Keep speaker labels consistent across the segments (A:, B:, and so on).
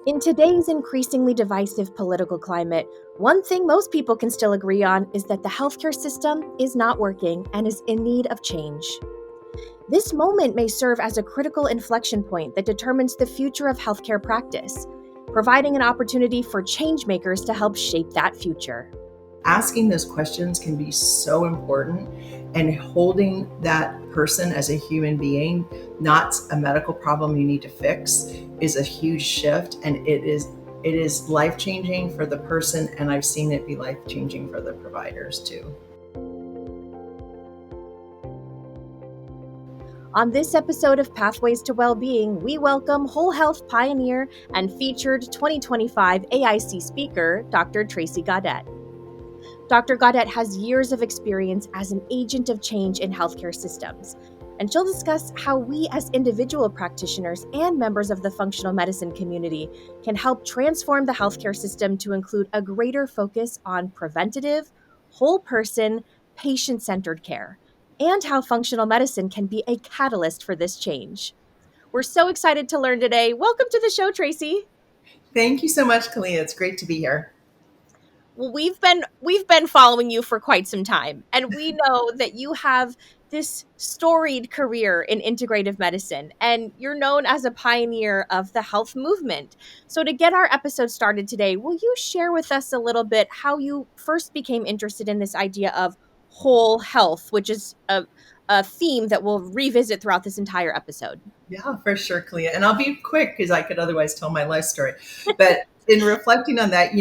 A: In today's increasingly divisive political climate, one thing most people can still agree on is that the healthcare system is not working and is in need of change. This moment may serve as a critical inflection point that determines the future of healthcare practice, providing an opportunity for changemakers to help shape that future.
B: Asking those questions can be so important, and holding that person as a human being, not a medical problem you need to fix, is a huge shift, and it is life-changing for the person, and I've seen it be life-changing for the providers too.
A: On this episode of Pathways to Wellbeing, we welcome whole health pioneer and featured 2025 AIC speaker, Dr. Tracy Gaudet. Dr. Gaudet has years of experience as an agent of change in healthcare systems, and she'll discuss how we as individual practitioners and members of the functional medicine community can help transform the healthcare system to include a greater focus on preventative, whole person, patient-centered care, and how functional medicine can be a catalyst for this change. We're so excited to learn today. Welcome to the show, Tracy.
B: Thank you so much, Kalia. It's great to be here.
A: Well, we've been following you for quite some time, and we know that you have this storied career in integrative medicine, and you're known as a pioneer of the health movement. So to get our episode started today, will you share with us a little bit how you first became interested in this idea of whole health, which is a theme that we'll revisit throughout this entire episode?
B: Yeah, for sure, Kalia. And I'll be quick because I could otherwise tell my life story. But in reflecting on that,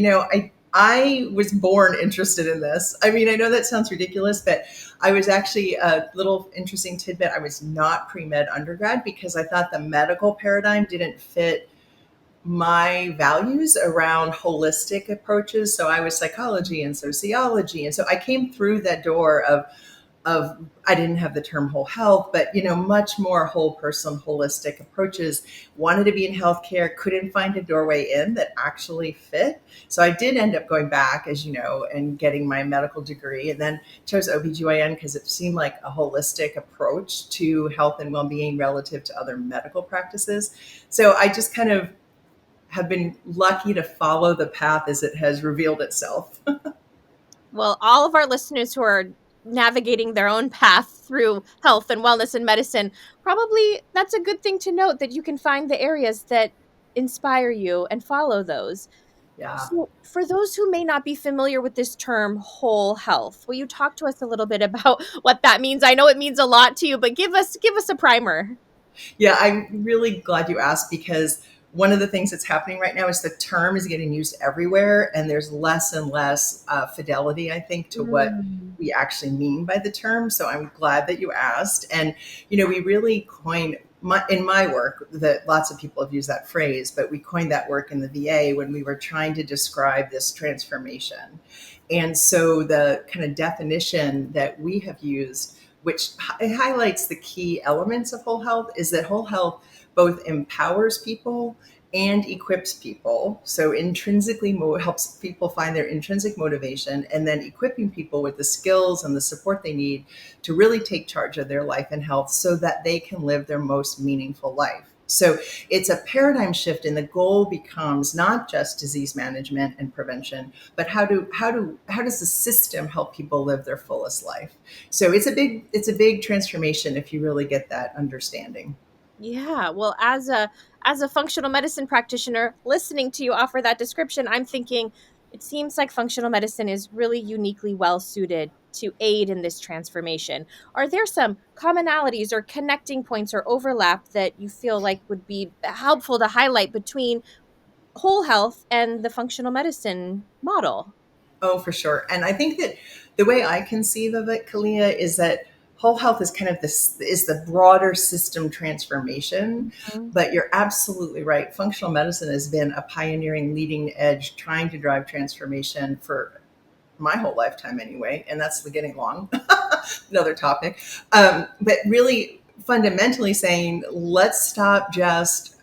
B: I was born interested in this. I mean, I know that sounds ridiculous, but I was actually a little interesting tidbit. I was not pre-med undergrad because I thought the medical paradigm didn't fit my values around holistic approaches. So I was psychology and sociology. And so I came through that door of I didn't have the term whole health, but much more whole person, holistic approaches. Wanted to be in healthcare, couldn't find a doorway in that actually fit. So I did end up going back, as you know, and getting my medical degree, and then chose OBGYN because it seemed like a holistic approach to health and well-being relative to other medical practices. So I just kind of have been lucky to follow the path as it has revealed itself.
A: Well, all of our listeners who are navigating their own path through health and wellness and medicine, probably that's a good thing to note that you can find the areas that inspire you and follow those.
B: Yeah.
A: So, for those who may not be familiar with this term whole health, will you talk to us a little bit about what that means? I know it means a lot to you, but give us a primer.
B: Yeah, I'm really glad you asked because one of the things that's happening right now is the term is getting used everywhere, and there's less and less fidelity, I think, to what
A: Mm.
B: we actually mean by the term. So I'm glad that you asked. And, we really coined in my work that lots of people have used that phrase, but we coined that work in the VA when we were trying to describe this transformation. And so the kind of definition that we have used, which highlights the key elements of whole health, is that whole health both empowers people and equips people. So intrinsically helps people find their intrinsic motivation, and then equipping people with the skills and the support they need to really take charge of their life and health so that they can live their most meaningful life. So it's a paradigm shift, and the goal becomes not just disease management and prevention, but how does the system help people live their fullest life? So it's a big transformation if you really get that understanding.
A: Yeah, well, as a functional medicine practitioner, listening to you offer that description, I'm thinking it seems like functional medicine is really uniquely well suited to aid in this transformation. Are there some commonalities or connecting points or overlap that you feel like would be helpful to highlight between whole health and the functional medicine model?
B: Oh, for sure. And I think that the way I conceive of it, Kalia, is that whole health is kind of this is the broader system transformation.
A: Mhm.
B: But you're absolutely right. Functional medicine has been a pioneering leading edge trying to drive transformation for my whole lifetime anyway. And that's the getting long, another topic. But really fundamentally saying, let's stop just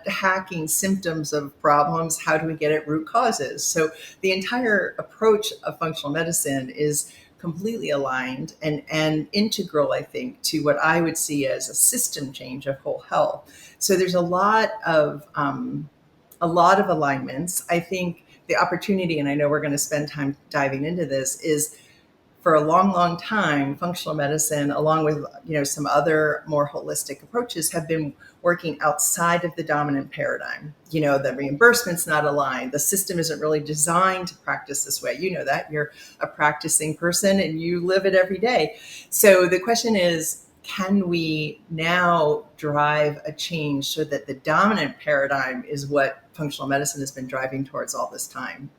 B: hacking symptoms of problems. How do we get at root causes? So the entire approach of functional medicine is completely aligned and integral, I think, to what I would see as a system change of whole health. So there's a lot of a lot of alignments. I think the opportunity, and I know we're going to spend time diving into this, is for a long, long time, functional medicine, along with some other more holistic approaches, have been working outside of the dominant paradigm. The reimbursement's not aligned. The system isn't really designed to practice this way. You know that you're a practicing person and you live it every day. So the question is, can we now drive a change so that the dominant paradigm is what functional medicine has been driving towards all this time?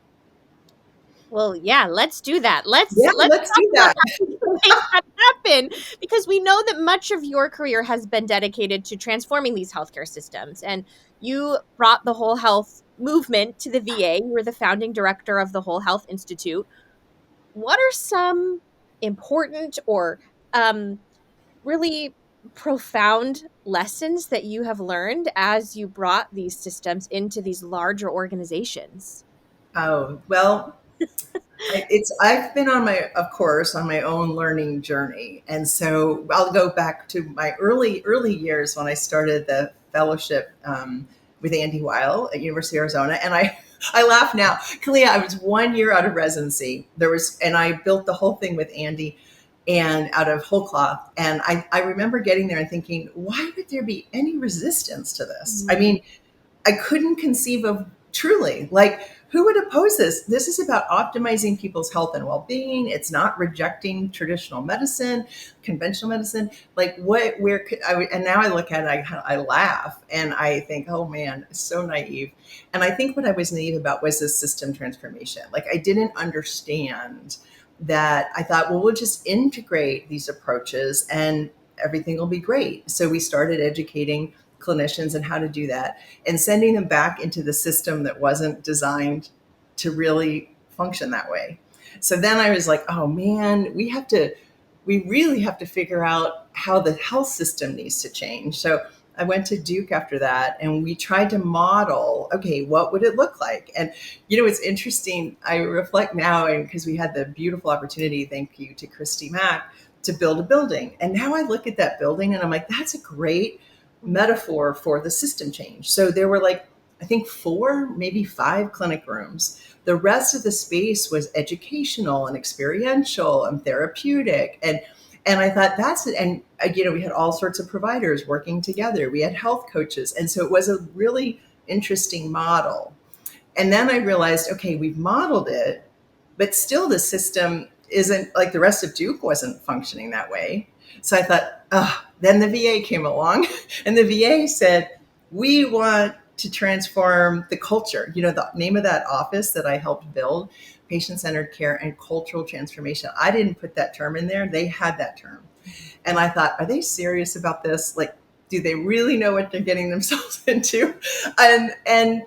A: Well, yeah, let's do that.
B: Yeah,
A: Let's
B: let's
A: talk
B: do
A: about
B: that.
A: how we can make that happen, because we know that much of your career has been dedicated to transforming these healthcare systems, and you brought the whole health movement to the VA. You were the founding director of the Whole Health Institute. What are some important or really profound lessons that you have learned as you brought these systems into these larger organizations?
B: Oh, well, I've been on my own learning journey, and so I'll go back to my early years when I started the fellowship with Andy Weil at University of Arizona, and I laugh now. Kalia, I was 1 year out of residency. And I built the whole thing with Andy and out of whole cloth. And I remember getting there and thinking, why would there be any resistance to this? I mean, I couldn't conceive of truly, like, who would oppose this? This is about optimizing people's health and well-being. It's not rejecting traditional medicine, conventional medicine. Like, where could I, and now I look at it, I laugh and I think, oh man, so naive. And I think what I was naive about was this system transformation. Like, I didn't understand that. I thought, well, we'll just integrate these approaches and everything will be great. So we started educating clinicians and how to do that and sending them back into the system that wasn't designed to really function that way. So then I was like, oh man, we really have to figure out how the health system needs to change. So I went to Duke after that and we tried to model, okay, what would it look like? And it's interesting. I reflect now, and because we had the beautiful opportunity, thank you to Christy Mack, to build a building. And now I look at that building and I'm like, that's a great metaphor for the system change. So there were, like, I think 4, maybe 5 clinic rooms. The rest of the space was educational and experiential and therapeutic. And I thought that's it. And we had all sorts of providers working together. We had health coaches. And so it was a really interesting model. And then I realized, okay, we've modeled it, but still the system isn't, like, the rest of Duke wasn't functioning that way. So I thought, then the VA came along and the VA said, we want to transform the culture. The name of that office that I helped build, patient-centered care and cultural transformation. I didn't put that term in there. They had that term. And I thought, are they serious about this? Like, do they really know what they're getting themselves into? And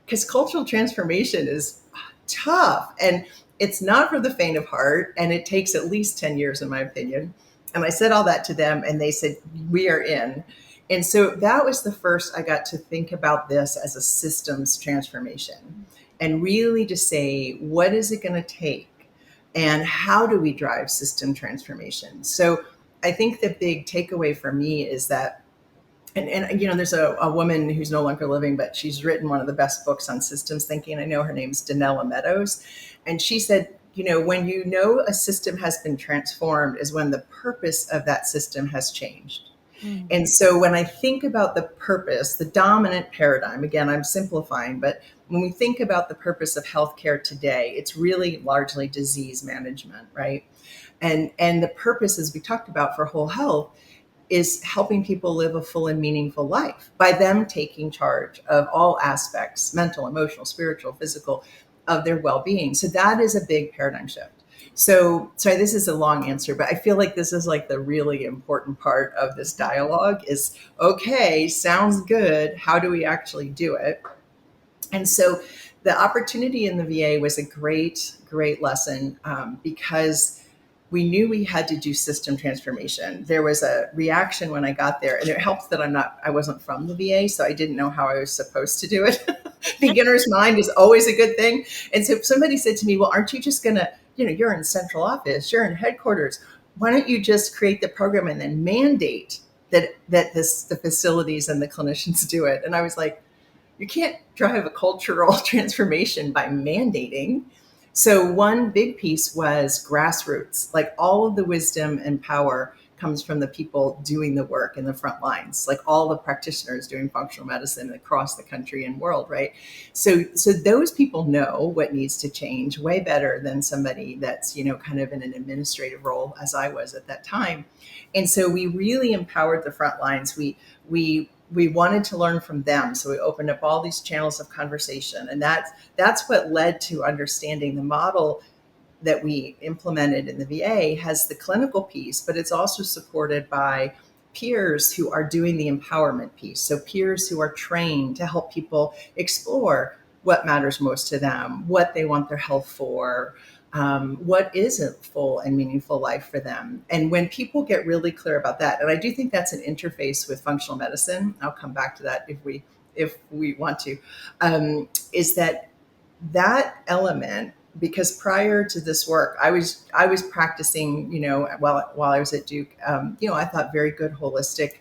B: because cultural transformation is tough and it's not for the faint of heart. And it takes at least 10 years, in my opinion. And I said all that to them and they said, we are in. And so that was the first I got to think about this as a systems transformation and really to say, what is it going to take and how do we drive system transformation? So I think the big takeaway for me is that, and there's a woman who's no longer living, but she's written one of the best books on systems thinking. I know her name's Danella Meadows. And she said, when a system has been transformed is when the purpose of that system has changed. And so when I think about the purpose, the dominant paradigm, again, I'm simplifying, but when we think about the purpose of healthcare today, it's really largely disease management, right? And the purpose, as we talked about for whole health, is helping people live a full and meaningful life by them taking charge of all aspects, mental, emotional, spiritual, physical, of their well-being. So that is a big paradigm shift. So sorry, this is a long answer, but I feel like this is like the really important part of this dialogue is, okay, sounds good. How do we actually do it? And so the opportunity in the VA was a great, great lesson because we knew we had to do system transformation. There was a reaction when I got there, and it helps that I wasn't from the VA, so I didn't know how I was supposed to do it. Beginner's mind is always a good thing. And so somebody said to me, well, aren't you just going to, you're in central office, you're in headquarters. Why don't you just create the program and then mandate that the facilities and the clinicians do it? And I was like, you can't drive a cultural transformation by mandating. So one big piece was grassroots. Like all of the wisdom and power comes from the people doing the work in the front lines, like all the practitioners doing functional medicine across the country and world, right? So those people know what needs to change way better than somebody that's, kind of in an administrative role as I was at that time. And so we really empowered the front lines. We wanted to learn from them, so we opened up all these channels of conversation, and that's what led to understanding the model that we implemented in the VA has the clinical piece, but it's also supported by peers who are doing the empowerment piece. So peers who are trained to help people explore what matters most to them, what they want their health for, what is a full and meaningful life for them. And when people get really clear about that, and I do think that's an interface with functional medicine, I'll come back to that if we want to, is that element, because prior to this work, I was practicing, while I was at Duke, I thought very good holistic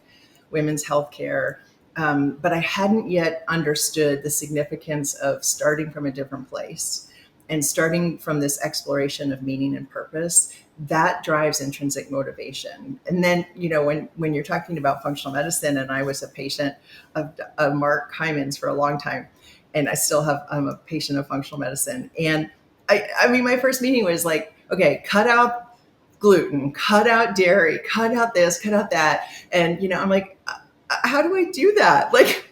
B: women's healthcare, but I hadn't yet understood the significance of starting from a different place and starting from this exploration of meaning and purpose. That drives intrinsic motivation. And then, when you're talking about functional medicine, and I was a patient of Mark Hyman's for a long time, and I'm a patient of functional medicine. And I mean, my first meeting was like, okay, cut out gluten, cut out dairy, cut out this, cut out that. And, I'm like, how do I do that? Like,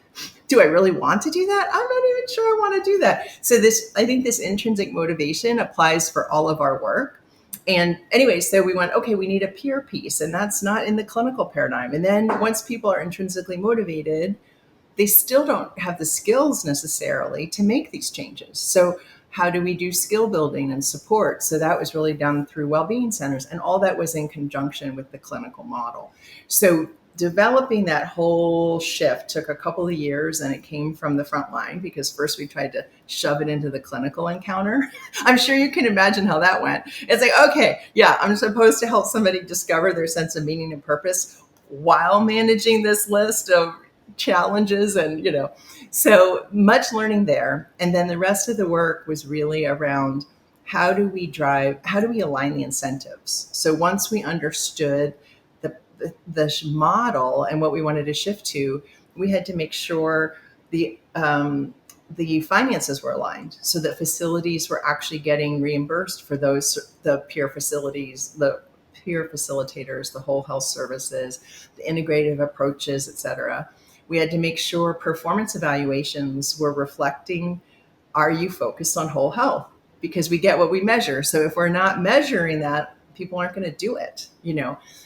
B: do I really want to do that? I'm not even sure I want to do that. So I think this intrinsic motivation applies for all of our work. And anyway, so we went, okay, we need a peer piece, and that's not in the clinical paradigm. And then once people are intrinsically motivated, they still don't have the skills necessarily to make these changes. So how do we do skill building and support? So that was really done through well-being centers, and all that was in conjunction with the clinical model. So developing that whole shift took a couple of years, and it came from the front line, because first we tried to shove it into the clinical encounter. I'm sure you can imagine how that went. It's like, okay, yeah, I'm supposed to help somebody discover their sense of meaning and purpose while managing this list of challenges, and so much learning there. And then the rest of the work was really around how do we align the incentives. So once we understood the model and what we wanted to shift to, we had to make sure the finances were aligned, so that facilities were actually getting reimbursed for the peer facilities, the peer facilitators, the whole health services, the integrative approaches, et cetera. We had to make sure performance evaluations were reflecting, are you focused on whole health? Because we get what we measure. So if we're not measuring that, people aren't going to do it,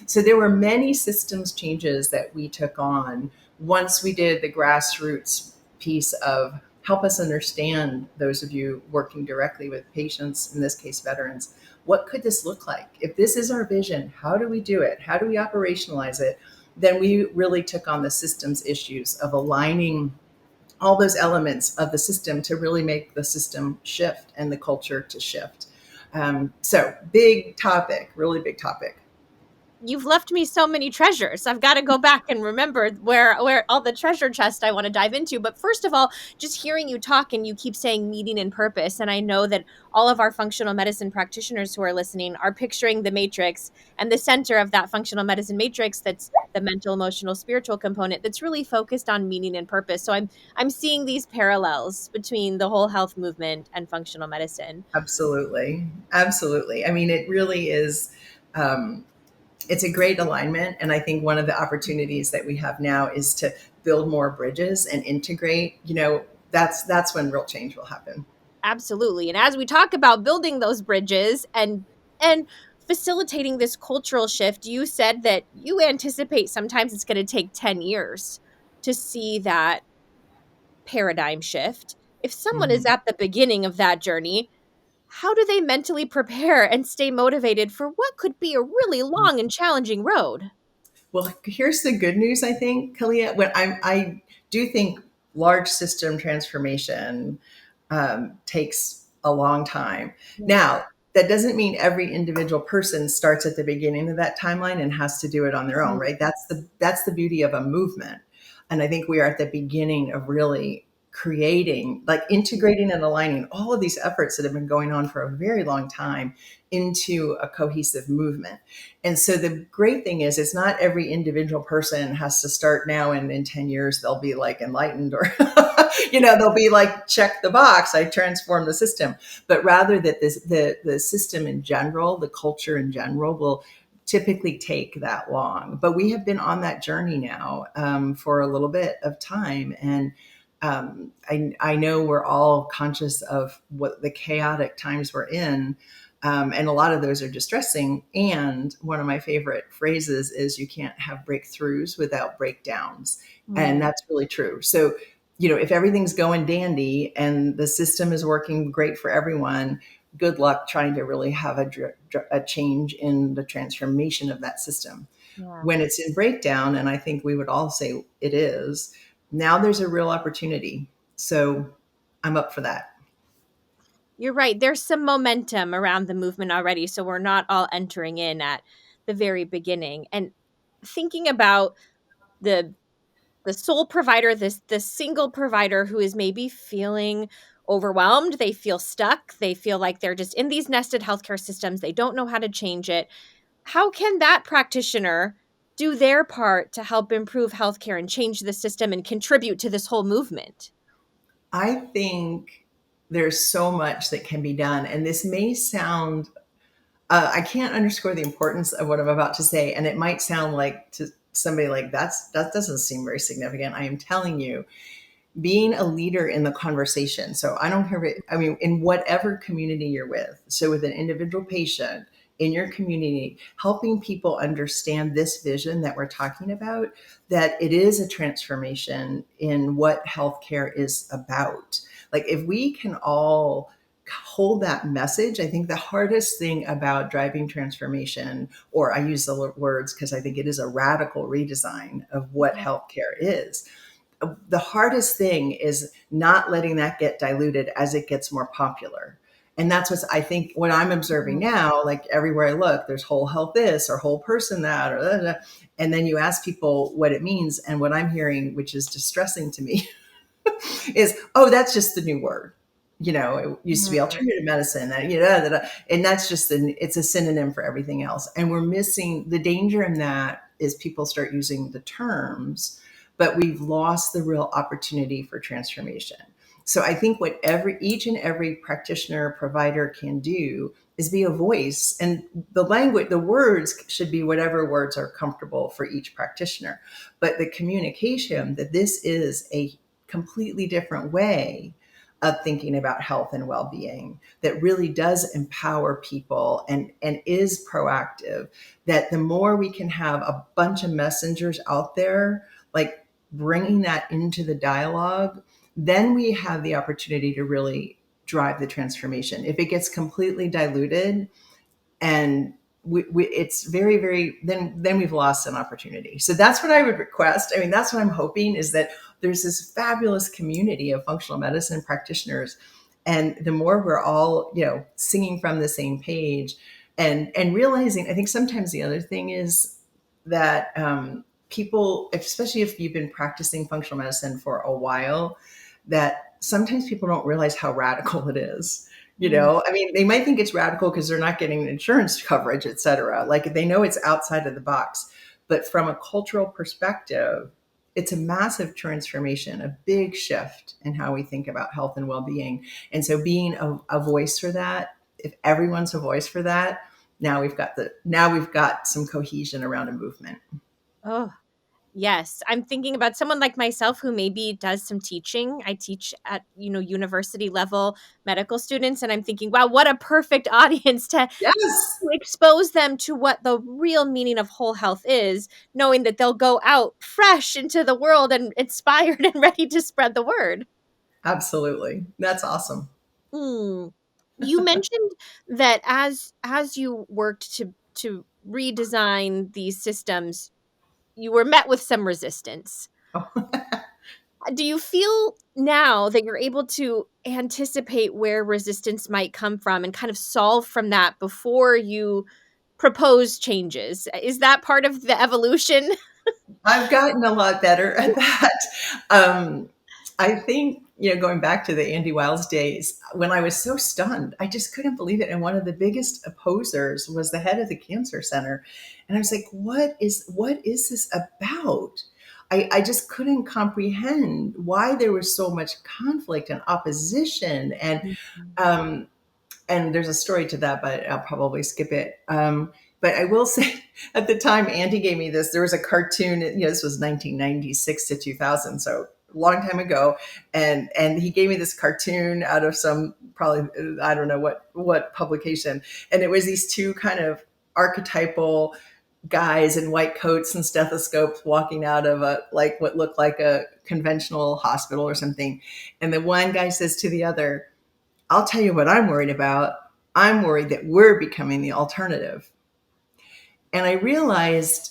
B: So there were many systems changes that we took on once we did the grassroots piece of help us understand, those of you working directly with patients, in this case, veterans, what could this look like? If this is our vision, how do we do it? How do we operationalize it? Then we really took on the systems issues of aligning all those elements of the system to really make the system shift and the culture to shift. So big topic, really big topic.
A: You've left me so many treasures. I've got to go back and remember where all the treasure chest I want to dive into. But first of all, just hearing you talk, and you keep saying meaning and purpose. And I know that all of our functional medicine practitioners who are listening are picturing the matrix, and the center of that functional medicine matrix, that's the mental, emotional, spiritual component, that's really focused on meaning and purpose. So I'm seeing these parallels between the whole health movement and functional medicine.
B: Absolutely. Absolutely. I mean, it really is, it's a great alignment. And I think one of the opportunities that we have now is to build more bridges and integrate, that's when real change will happen.
A: Absolutely. And as we talk about building those bridges and facilitating this cultural shift, you said that you anticipate sometimes it's going to take 10 years to see that paradigm shift. If someone is
B: Mhm.
A: at the beginning of that journey, how do they mentally prepare and stay motivated for what could be a really long and challenging road?
B: Well, here's the good news, I think, Kalia. I do think large system transformation takes a long time. Now, that doesn't mean every individual person starts at the beginning of that timeline and has to do it on their own, right? That's the beauty of a movement. And I think we are at the beginning of really creating, like integrating and aligning all of these efforts that have been going on for a very long time into a cohesive movement. And so the great thing is, it's not every individual person has to start now, and in 10 years they'll be like enlightened, or they'll be like, check the box, I transform the system. But rather that the system in general, the culture in general, will typically take that long. But we have been on that journey now, for a little bit of time. And I know we're all conscious of what the chaotic times we're in. And a lot of those are distressing. And one of my favorite phrases is, you can't have breakthroughs without breakdowns. And that's really true. So, if everything's going dandy and the system is working great for everyone, good luck trying to really have a change in the transformation of that system.
A: Yeah.
B: When it's in breakdown, and I think we would all say it is, now there's a real opportunity. So I'm up for that.
A: You're right. There's some momentum around the movement already, so we're not all entering in at the very beginning. And thinking about the sole provider, the single provider who is maybe feeling overwhelmed, they feel stuck, they feel like they're just in these nested healthcare systems, they don't know how to change it. How can that practitioner do their part to help improve healthcare and change the system and contribute to this whole movement?
B: I think there's so much that can be done. And this may sound, I can't underscore the importance of what I'm about to say. And it might sound like, to somebody, like, that doesn't seem very significant. I am telling you, being a leader in the conversation. So I don't care, in whatever community you're with. So with an individual patient in your community, helping people understand this vision that we're talking about, that it is a transformation in what healthcare is about. Like, if we can all hold that message, I think the hardest thing about driving transformation, or I use the words because I think it is a radical redesign of what healthcare is, the hardest thing is not letting that get diluted as it gets more popular. And that's what I'm observing now. Like, everywhere I look, there's whole health this, or whole person that, or blah, blah, blah. And then you ask people what it means. And what I'm hearing, which is distressing to me, is, oh, that's just the new word. It used to be alternative medicine, and that's it's a synonym for everything else. And we're missing the danger in that is people start using the terms, but we've lost the real opportunity for transformation. So I think what each and every practitioner, provider can do is be a voice, and the words should be whatever words are comfortable for each practitioner. But the communication that this is a completely different way of thinking about health and well-being, that really does empower people and is proactive, that the more we can have a bunch of messengers out there, like bringing that into the dialogue, then we have the opportunity to really drive the transformation. If it gets completely diluted, and it's very, very, then we've lost an opportunity. So that's what I would request. That's what I'm hoping, is that there's this fabulous community of functional medicine practitioners, and the more we're all, singing from the same page, and realizing, I think sometimes the other thing is that, people, especially if you've been practicing functional medicine for a while, that sometimes people don't realize how radical it is. They might think it's radical because they're not getting insurance coverage, et cetera. Like, they know it's outside of the box. But from a cultural perspective, it's a massive transformation, a big shift in how we think about health and well-being. And so being a voice for that, if everyone's a voice for that, now we've got some cohesion around a movement.
A: Oh, yes. I'm thinking about someone like myself who maybe does some teaching. I teach at, university level medical students, and I'm thinking, wow, what a perfect audience to
B: Yes,
A: expose them to what the real meaning of whole health is, knowing that they'll go out fresh into the world and inspired and ready to spread the word.
B: absolutely. That's awesome.
A: Hmm. You mentioned that as you worked to redesign these systems, you were met with some resistance. Do you feel now that you're able to anticipate where resistance might come from and kind of solve from that before you propose changes? Is that part of the evolution?
B: I've gotten a lot better at that. Um, I think, going back to the Andy Wiles days, when I was so stunned, I just couldn't believe it. And one of the biggest opposers was the head of the cancer center. And I was like, what is this about? I just couldn't comprehend why there was so much conflict and opposition.
A: Mhm.
B: Um, and there's a story to that, but I'll probably skip it. But I will say, at the time Andy gave me this, there was a cartoon. This was 1996 to 2000, so a long time ago, and he gave me this cartoon out of some, probably, I don't know what publication, and it was these two kind of archetypal guys in white coats and stethoscopes walking out of a, like, what looked like a conventional hospital or something, and the one guy says to the other, I'll tell you what I'm worried about. I'm worried that we're becoming the alternative. And I realized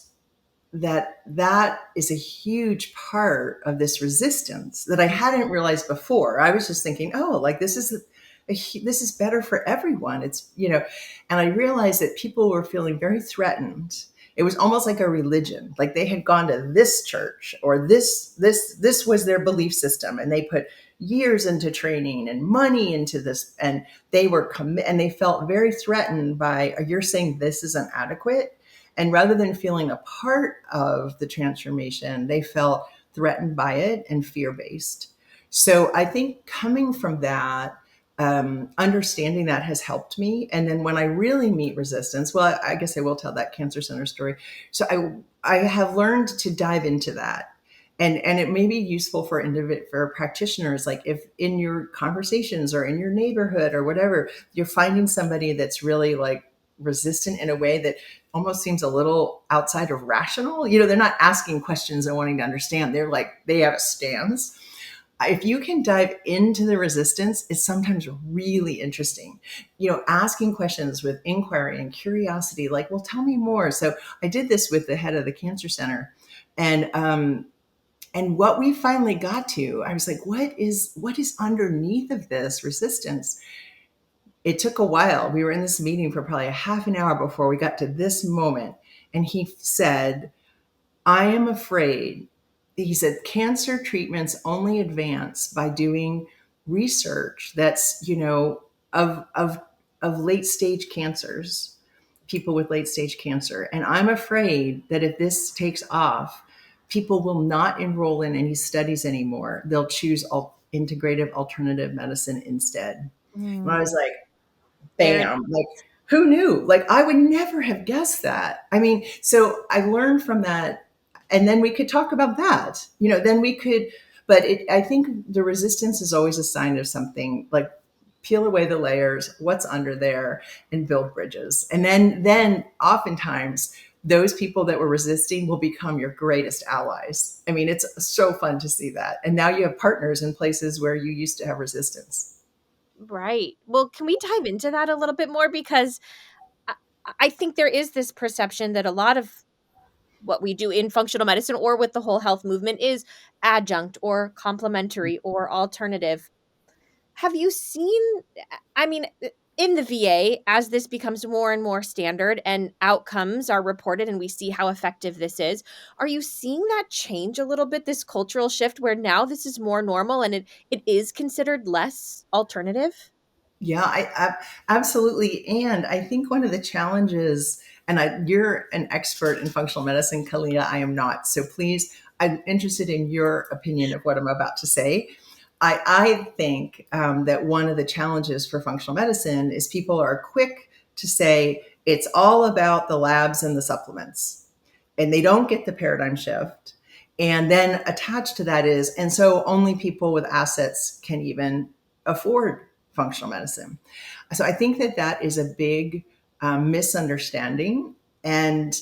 B: that that is a huge part of this resistance that I hadn't realized before. I was just thinking, oh, like, this is better for everyone. And I realized that people were feeling very threatened. It was almost like a religion, like they had gone to this church, or this was their belief system, and they put years into training and money into this, and and they felt very threatened by, you're saying this isn't adequate. And rather than feeling a part of the transformation, they felt threatened by it and fear based. So I think coming from that, understanding that has helped me. And then when I really meet resistance, well, I guess I will tell that cancer center story. So I have learned to dive into that. And it may be useful for practitioners, like if in your conversations or in your neighborhood or whatever, you're finding somebody that's really like resistant in a way that almost seems a little outside of rational. They're not asking questions and wanting to understand. They're like, they have a stance. If you can dive into the resistance, it's sometimes really interesting. Asking questions with inquiry and curiosity, like, well, tell me more. So I did this with the head of the cancer center, and what we finally got to, I was like, what is underneath of this resistance? It took a while. We were in this meeting for probably a half an hour before we got to this moment. And he said, I am afraid. He said, cancer treatments only advance by doing research that's, of late stage cancers, people with late stage cancer. And I'm afraid that if this takes off, people will not enroll in any studies anymore. They'll choose integrative alternative medicine instead. And I
A: Mm,
B: was like,
A: there it
B: bam, like, who knew? Like, I would never have guessed that. I mean, so I learned from that, and then we could talk about that. Then we could, but I think the resistance is always a sign of something, like, peel away the layers, what's under there, and build bridges. And then oftentimes those people that were resisting will become your greatest allies. I mean, it's so fun to see that. And now you have partners in places where you used to have resistance.
A: right. Well, can we dive into that a little bit more? Because I, I think there is this perception that a lot of what we do in functional medicine or with the whole health movement is adjunct or complementary or alternative. Have you seen, I mean, in the VA, as this becomes more and more standard and outcomes are reported and we see how effective this is, are you seeing that change a little bit, this cultural shift where now this is more normal and it is considered less alternative?
B: Yeah, absolutely. And I think one of the challenges, and you're an expert in functional medicine, Kalia, I am not. So please, I'm interested in your opinion of what I'm about to say. I think that one of the challenges for functional medicine is people are quick to say it's all about the labs and the supplements, and they don't get the paradigm shift. And then attached to that is, and so only people with assets can even afford functional medicine. So I think that is a big misunderstanding, and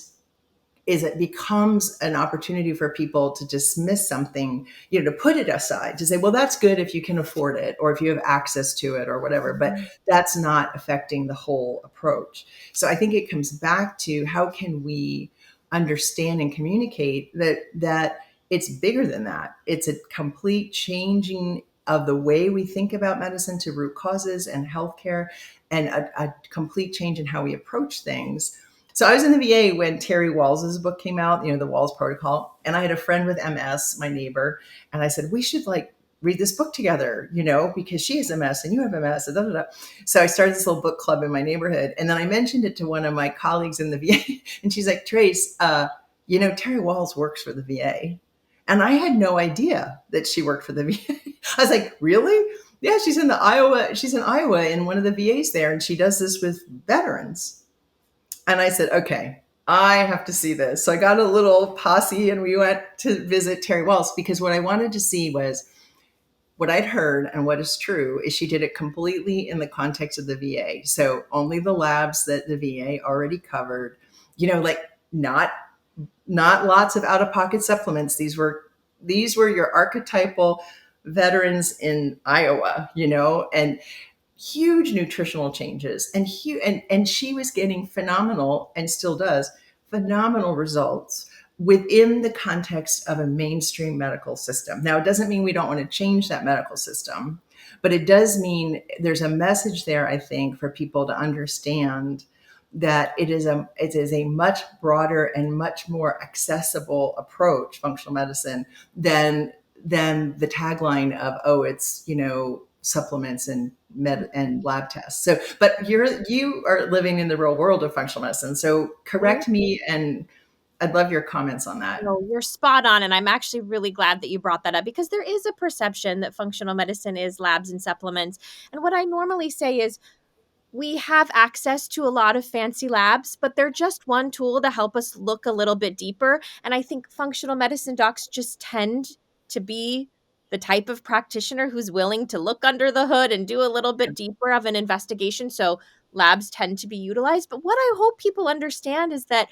B: is it becomes an opportunity for people to dismiss something, to put it aside, to say, well, that's good if you can afford it or if you have access to it or whatever, but
A: Mhm.
B: that's not affecting the whole approach. So I think it comes back to how can we understand and communicate that it's bigger than that. It's a complete changing of the way we think about medicine to root causes and healthcare, and a complete change in how we approach things. So I was in the VA when Terry Walls's book came out, the Walls Protocol, and I had a friend with MS, my neighbor, and I said, we should, like, read this book together, because she has MS and you have MS. Da, da, da. So I started this little book club in my neighborhood. And then I mentioned it to one of my colleagues in the VA. And she's like, Trace, Terry Walls works for the VA. And I had no idea that she worked for the VA. I was like, really? Yeah, she's in Iowa in one of the VAs there. And she does this with veterans. And I said, okay, I have to see this. So I got a little posse and we went to visit Terry Walls, because what I wanted to see was what I'd heard, and what is true is she did it completely in the context of the VA. So only the labs that the VA already covered, like not lots of out-of-pocket supplements. These were your archetypal veterans in Iowa, and huge nutritional changes, and she was getting phenomenal, and still does, phenomenal results within the context of a mainstream medical system. Now, it doesn't mean we don't want to change that medical system, but it does mean there's a message there, I think, for people to understand that it is a much broader and much more accessible approach, functional medicine, than the tagline of, oh, it's, supplements and lab tests. So, but you are living in the real world of functional medicine. So correct me, and I'd love your comments on that.
A: No, you're spot on. And I'm actually really glad that you brought that up, because there is a perception that functional medicine is labs and supplements. And what I normally say is, we have access to a lot of fancy labs, but they're just one tool to help us look a little bit deeper. And I think functional medicine docs just tend to be the type of practitioner who's willing to look under the hood and do a little bit deeper of an investigation. So labs tend to be utilized. But what I hope people understand is that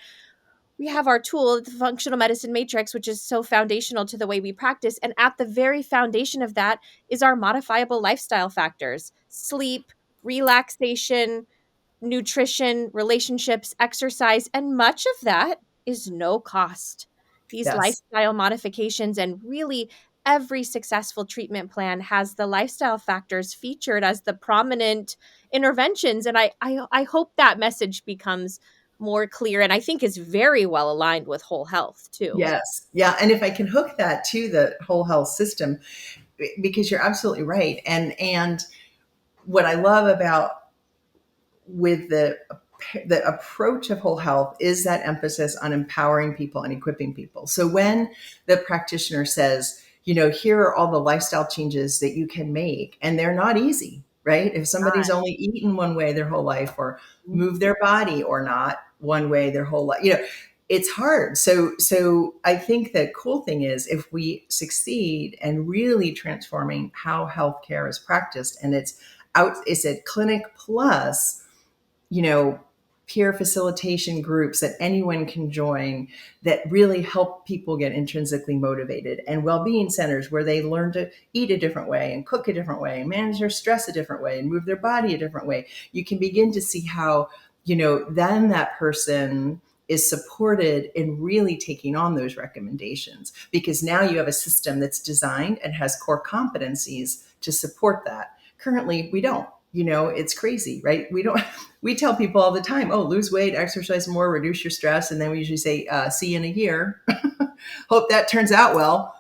A: we have our tool, the functional medicine matrix, which is so foundational to the way we practice. And at the very foundation of that is our modifiable lifestyle factors: sleep, relaxation, nutrition, relationships, exercise, and much of that is no cost. These
B: Yes.
A: lifestyle modifications, and really every successful treatment plan has the lifestyle factors featured as the prominent interventions. And I hope that message becomes more clear, and I think is very well aligned with whole health too.
B: Yes. Yeah. And if I can hook that to the whole health system, because you're absolutely right. And what I love about with the approach of whole health is that emphasis on empowering people and equipping people. So when the practitioner says, here are all the lifestyle changes that you can make, and they're not easy, right? If somebody's only eaten one way their whole life, or moved their body or not one way their whole life, it's hard. So I think the cool thing is, if we succeed in really transforming how healthcare is practiced, and it's a clinic plus, peer facilitation groups that anyone can join, that really help people get intrinsically motivated, and well-being centers where they learn to eat a different way and cook a different way and manage their stress a different way and move their body a different way. You can begin to see how, then that person is supported in really taking on those recommendations, because now you have a system that's designed and has core competencies to support that. Currently, we don't. It's crazy, right? We tell people all the time, oh, lose weight, exercise more, reduce your stress. And then we usually say, see you in a year. Hope that turns out well,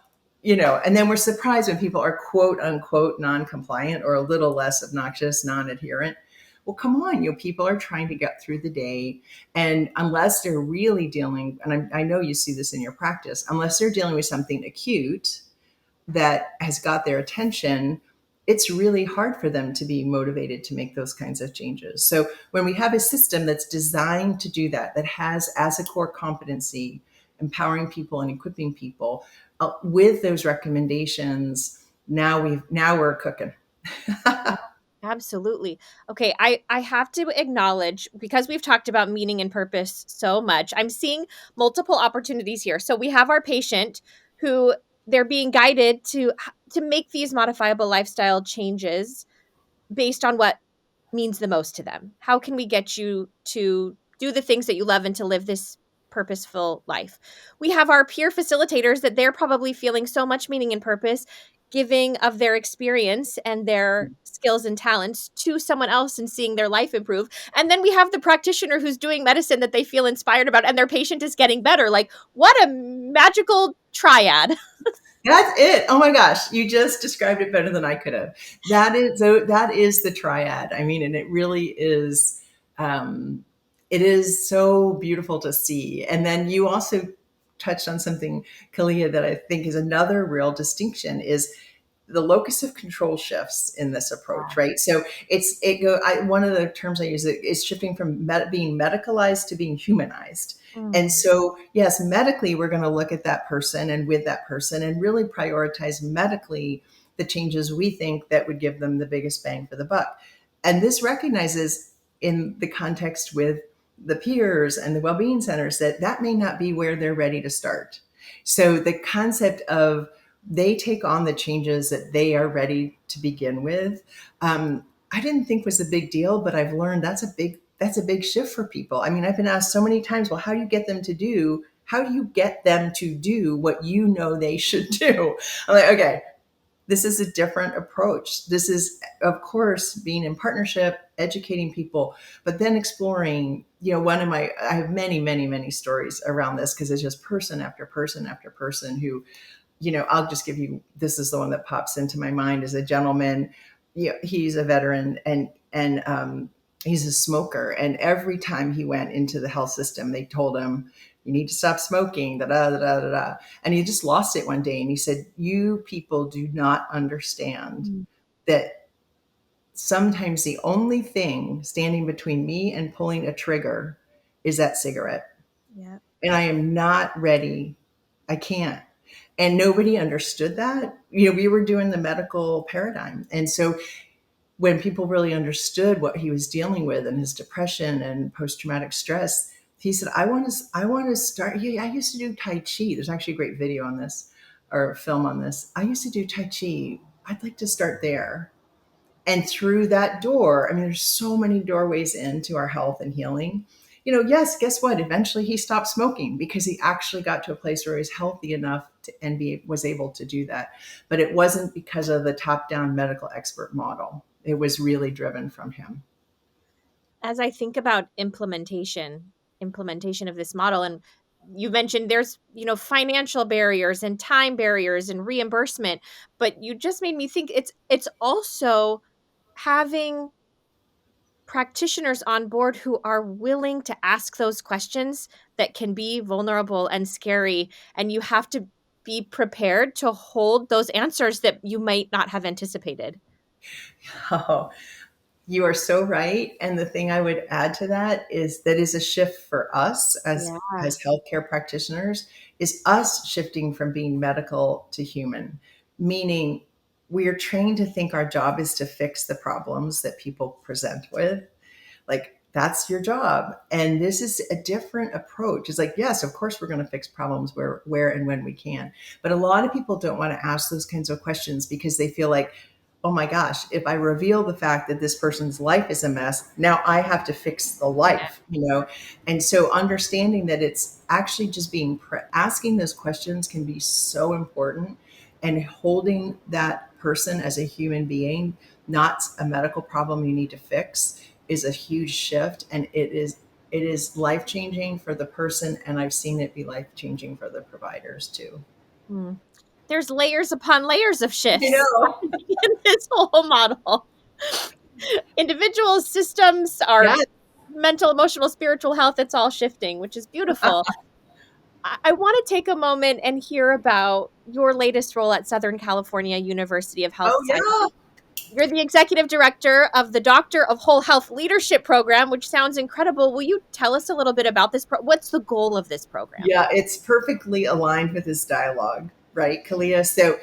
B: and then we're surprised when people are quote unquote non-compliant, or a little less obnoxious, non-adherent. Well, come on, people are trying to get through the day. And unless they're really dealing, and I know you see this in your practice, unless they're dealing with something acute that has got their attention, it's really hard for them to be motivated to make those kinds of changes. So when we have a system that's designed to do that, that has as a core competency empowering people and equipping people with those recommendations, now we're cooking.
A: Absolutely. Okay, I have to acknowledge, because we've talked about meaning and purpose so much, I'm seeing multiple opportunities here. So we have our patient who they're being guided to make these modifiable lifestyle changes based on what means the most to them. How can we get you to do the things that you love and to live this purposeful life? We have our peer facilitators that they're probably feeling so much meaning and purpose giving of their experience and their skills and talents to someone else and seeing their life improve. And then we have the practitioner who's doing medicine that they feel inspired about and their patient is getting better. Like, what a magical triad.
B: That's it. Oh my gosh, you just described it better than I could have. That is the triad. I mean, and it really is. Um, it is so beautiful to see. And then you also touched on something, Kalia, that I think is another real distinction is the locus of control shifts in this approach, right? So one of the terms I use is shifting from being medicalized to being humanized. And so, yes, medically, we're going to look at that person and with that person and really prioritize medically the changes we think that would give them the biggest bang for the buck. And this recognizes in the context with the peers and the well-being centers that may not be where they're ready to start. So the concept of they take on the changes that they are ready to begin with. I didn't think was a big deal, but I've learned that's a big shift for people. I mean, I've been asked so many times, well, how do you get them to do what you know they should do? I'm like, okay, this is a different approach. This is, of course, being in partnership, educating people, but then exploring, I have many, many, many stories around this because it's just person after person after person who, I'll just give you, this is the one that pops into my mind as a gentleman. He's a veteran and he's a smoker. And every time he went into the health system, they told him, you need to stop smoking, da, da, da, da, da, da. And he just lost it one day. And he said, you people do not understand that sometimes the only thing standing between me and pulling a trigger is that cigarette.
A: Yeah.
B: And I am not ready. I can't. And nobody understood that. We were doing the medical paradigm. And so when people really understood what he was dealing with and his depression and post-traumatic stress, he said, I want to start. I used to do Tai Chi. There's actually a great video on this or film on this. I used to do Tai Chi. I'd like to start there. And through that door, I mean, there's so many doorways into our health and healing. Yes, guess what? Eventually he stopped smoking because he actually got to a place where he was healthy enough was able to do that. But it wasn't because of the top-down medical expert model. It was really driven from him.
A: As I think about implementation of this model, and you mentioned there's, financial barriers and time barriers and reimbursement, but you just made me think it's also having practitioners on board who are willing to ask those questions that can be vulnerable and scary, and you have to be prepared to hold those answers that you might not have anticipated.
B: Oh, you are so right. And the thing I would add to that is a shift for us
A: Yeah.
B: as healthcare practitioners is us shifting from being medical to human, meaning we are trained to think our job is to fix the problems that people present with. Like that's your job. And this is a different approach. It's like, yes, of course we're going to fix problems where and when we can. But a lot of people don't want to ask those kinds of questions because they feel like, oh my gosh, if I reveal the fact that this person's life is a mess, now I have to fix the life, And so understanding that it's actually just asking those questions can be so important, and holding that person as a human being, not a medical problem you need to fix, is a huge shift. And it is life-changing for the person. And I've seen it be life-changing for the providers too.
A: Hmm. There's layers upon layers of
B: You
A: shifts
B: know,
A: in this whole model. Individual systems, our
B: yes.
A: mental, emotional, spiritual health, it's all shifting, which is beautiful. I want to take a moment and hear about your latest role at Southern California University of Health
B: Oh
A: Sciences.
B: yeah.
A: You're the executive director of the Doctor of Whole Health Leadership Program, which sounds incredible. Will you tell us a little bit about this? What's the goal of this program?
B: Yeah, it's perfectly aligned with this dialogue, right, Kalia? So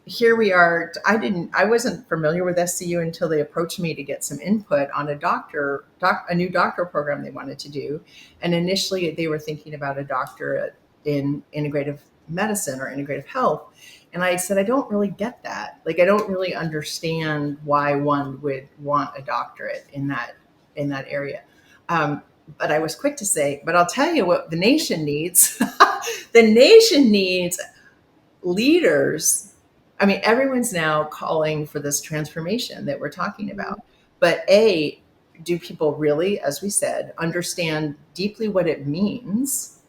B: here we are. I wasn't familiar with SCU until they approached me to get some input on a new doctoral program they wanted to do. And initially they were thinking about a doctorate in integrative medicine or integrative health. And I said, I don't really get that. Like, I don't really understand why one would want a doctorate in that area. But I was quick to say, but I'll tell you what the nation needs. The nation needs leaders I mean, everyone's now calling for this transformation that we're talking
A: Mhm.
B: about. But A, do people really, as we said, understand deeply what it means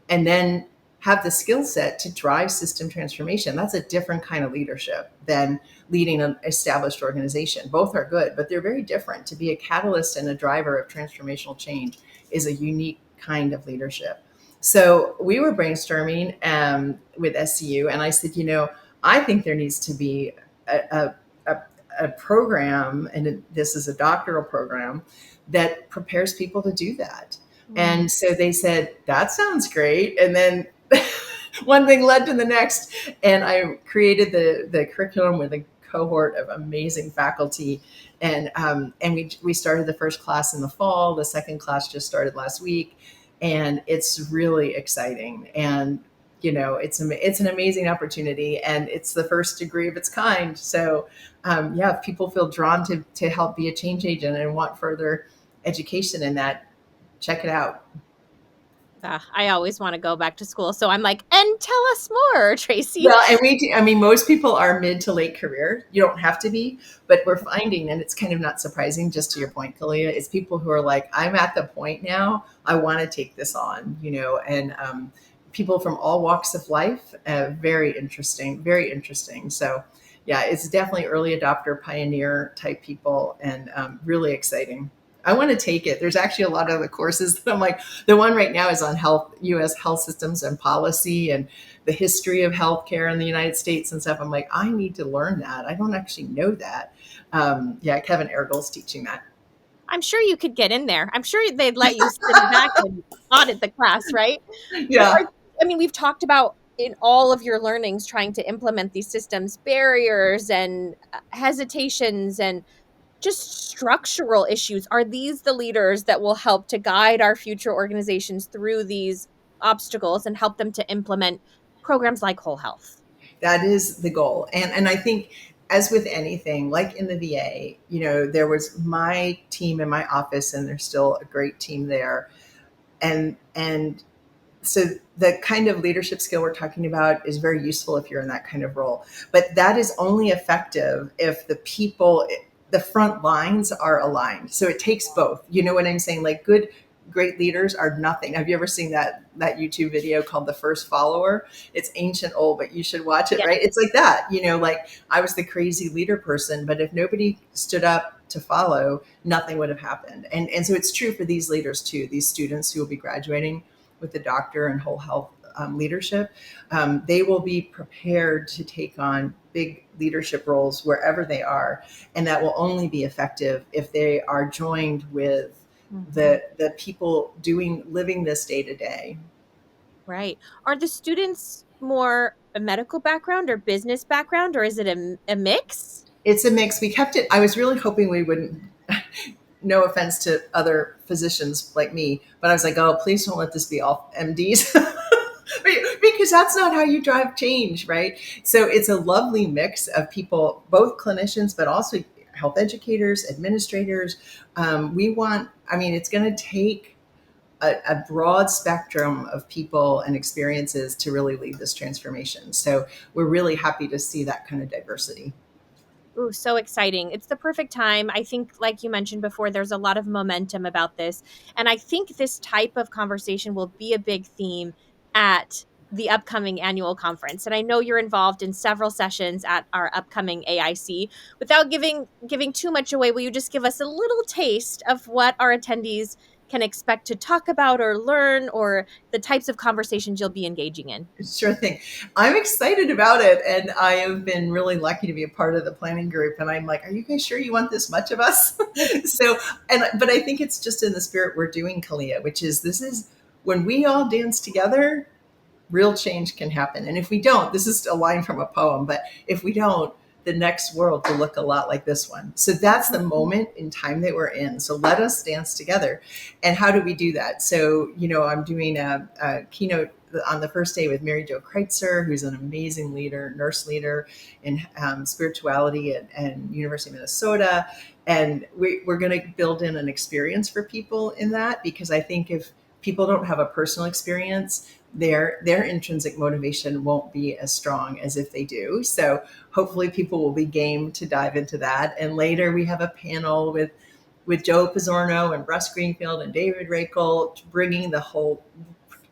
B: and then have the skill set to drive system transformation? That's a different kind of leadership than leading an established organization. Both are good, but they're very different. To be a catalyst and a driver of transformational change is a unique kind of leadership. So we were brainstorming with SCU, and I said, I think there needs to be a, a, a program, and this is a doctoral program that prepares people to do that.
A: Mm.
B: And so they said, that sounds great. And then one thing led to the next. And I created the curriculum with a cohort of amazing faculty. And we started the first class in the fall. The second class just started last week. And it's really exciting. And it's an amazing opportunity, and it's the first degree of its kind. So, if people feel drawn to help be a change agent and want further education in that, check it out.
A: I always want to go back to school. So I'm like, and tell us more, Tracy.
B: Well, and I mean, most people are mid to late career. You don't have to be, but we're finding, and it's kind of not surprising, just to your point, Kalia, is people who are like, I'm at the point now, I want to take this on, and people from all walks of life, very interesting, very interesting. So, yeah, it's definitely early adopter, pioneer type people, and really exciting. I want to take it. There's actually a lot of the courses that I'm like, the one right now is on U.S. health systems and policy, and the history of healthcare in the United States and stuff. I'm like, I need to learn that. I don't actually know that. Kevin Ergel's teaching that.
A: I'm sure you could get in there. I'm sure they'd let you sit back and audit the class, right? But
B: Yeah,
A: I mean, we've talked about in all of your learnings trying to implement these systems, barriers and hesitations and just structural issues. Are these the leaders that will help to guide our future organizations through these obstacles and help them to implement programs like whole health?
B: that is the goal. And I think, as with anything, like in the VA, there was my team in my office, and there's still a great team there. And so the kind of leadership skill we're talking about is very useful if you're in that kind of role, but that is only effective if the front lines are aligned. So it takes both. You know what I'm saying? Like, great leaders are nothing. Have you ever seen that YouTube video called The First Follower? It's ancient old, but you should watch it,
A: Yeah.
B: right? It's like that. Like, I was the crazy leader person, but if nobody stood up to follow, nothing would have happened. And so it's true for these leaders too, these students who will be graduating with the doctor and whole health leadership. They will be prepared to take on big leadership roles wherever they are, and that will only be effective if they are joined with
A: Mhm.
B: the people living this day to day.
A: Right. Are the students more a medical background or business background, or is it a mix?
B: It's a mix. We kept it. I was really hoping we wouldn't. No offense to other physicians like me, but I was like, oh, please don't let this be all MDs. Because that's not how you drive change, right? So it's a lovely mix of people, both clinicians, but also health educators, administrators. It's going to take a broad spectrum of people and experiences to really lead this transformation. So we're really happy to see that kind of diversity.
A: Ooh, so exciting. It's the perfect time. I think, like you mentioned before, there's a lot of momentum about this. And I think this type of conversation will be a big theme at the upcoming annual conference. And I know you're involved in several sessions at our upcoming AIC. Without giving too much away, will you just give us a little taste of what our attendees can expect to talk about or learn, or the types of conversations you'll be engaging in?
B: Sure thing. I'm excited about it. And I have been really lucky to be a part of the planning group. And I'm like, are you guys sure you want this much of us? But I think it's just in the spirit we're doing, Kalia, which is this is when we all dance together, real change can happen. And if we don't, this is a line from a poem, but if we don't, the next world will look a lot like this one. So that's the moment in time that we're in. So let us dance together. And how do we do that? So, I'm doing a keynote on the first day with Mary Jo Kreitzer, who's an amazing leader, nurse leader in spirituality at University of Minnesota. And we're going to build in an experience for people in that, because I think if people don't have a personal experience, their intrinsic motivation won't be as strong as if they do. So hopefully people will be game to dive into that. And later we have a panel with Joe Pizzorno and Russ Greenfield and David Rakel, bringing the whole,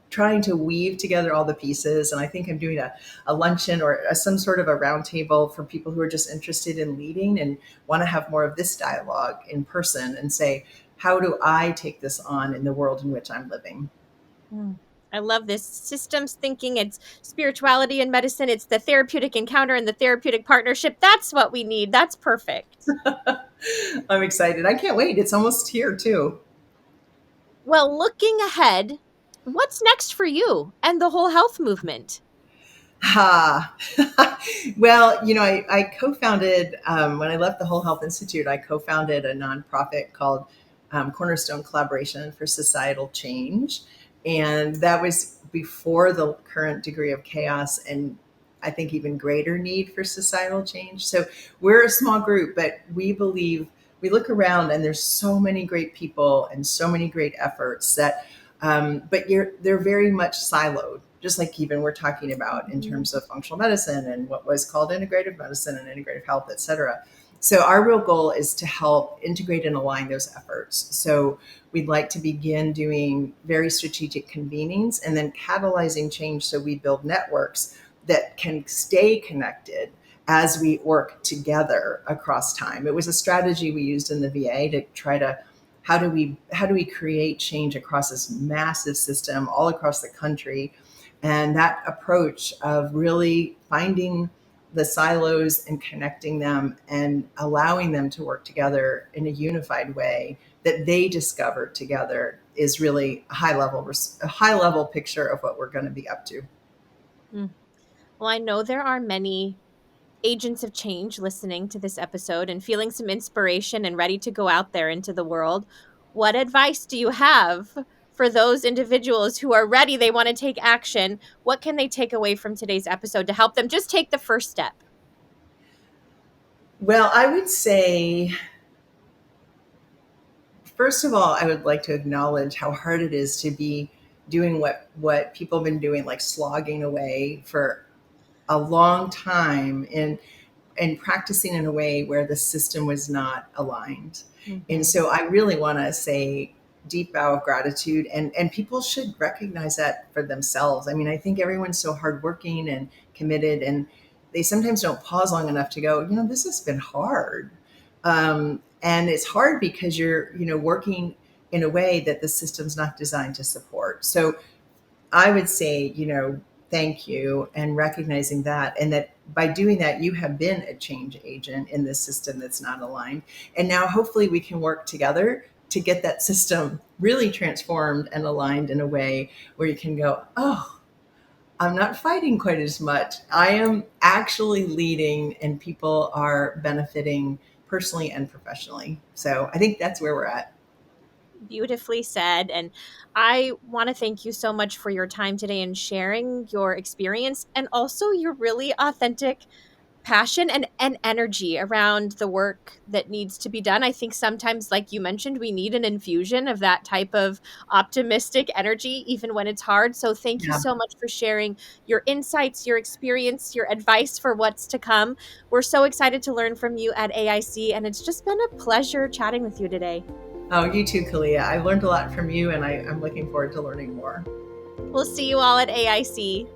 B: trying to weave together all the pieces. And I think I'm doing a luncheon or some sort of a roundtable for people who are just interested in leading and want to have more of this dialogue in person and say, how do I take this on in the world in which I'm living?
A: Mm. I love this systems thinking. It's spirituality and medicine. It's the therapeutic encounter and the therapeutic partnership. That's what we need. That's perfect.
B: I'm excited. I can't wait. It's almost here too.
A: Well, looking ahead, what's next for you and the whole health movement?
B: Ha. Well, I co-founded, when I left the Whole Health Institute, I co-founded a nonprofit called Cornerstone Collaboration for Societal Change. And that was before the current degree of chaos and I think even greater need for societal change. So we're a small group, but we believe, we look around and there's so many great people and so many great efforts that but they're very much siloed, just like even we're talking about in terms of functional medicine and what was called integrative medicine and integrative health, et cetera. So our real goal is to help integrate and align those efforts. So we'd like to begin doing very strategic convenings and then catalyzing change so we build networks that can stay connected as we work together across time. It was a strategy we used in the VA to try to, how do we create change across this massive system all across the country. And that approach of really finding the silos and connecting them and allowing them to work together in a unified way that they discover together is really a high level picture of what we're going to be up to.
A: Mm. Well, I know there are many agents of change listening to this episode and feeling some inspiration and ready to go out there into the world. What advice do you have for those individuals who are ready? They want to take action. What can they take away from today's episode to help them just take the first step?
B: Well, I would say, first of all, I would like to acknowledge how hard it is to be doing what people have been doing, like slogging away for a long time and practicing in a way where the system was not aligned. And
A: Mhm.
B: so I really want to say deep bow of gratitude, and people should recognize that for themselves. I mean, I think everyone's so hardworking and committed, and they sometimes don't pause long enough to go, this has been hard. And it's hard because you're, working in a way that the system's not designed to support. So I would say, thank you, and recognizing that, and that by doing that, you have been a change agent in this system that's not aligned. And now hopefully we can work together to get that system really transformed and aligned in a way where you can go, oh, I'm not fighting quite as much. I am actually leading and people are benefiting personally and professionally. So I think that's where we're at.
A: Beautifully said. And I want to thank you so much for your time today and sharing your experience and also your really authentic passion and energy around the work that needs to be done. I think sometimes, like you mentioned, we need an infusion of that type of optimistic energy, even when it's hard. So thank you
B: Yeah.
A: so much for sharing your insights, your experience, your advice for what's to come. We're so excited to learn from you at AIC, and it's just been a pleasure chatting with you today.
B: Oh, you too, Kalia. I learned a lot from you and I'm looking forward to learning more.
A: We'll see you all at AIC.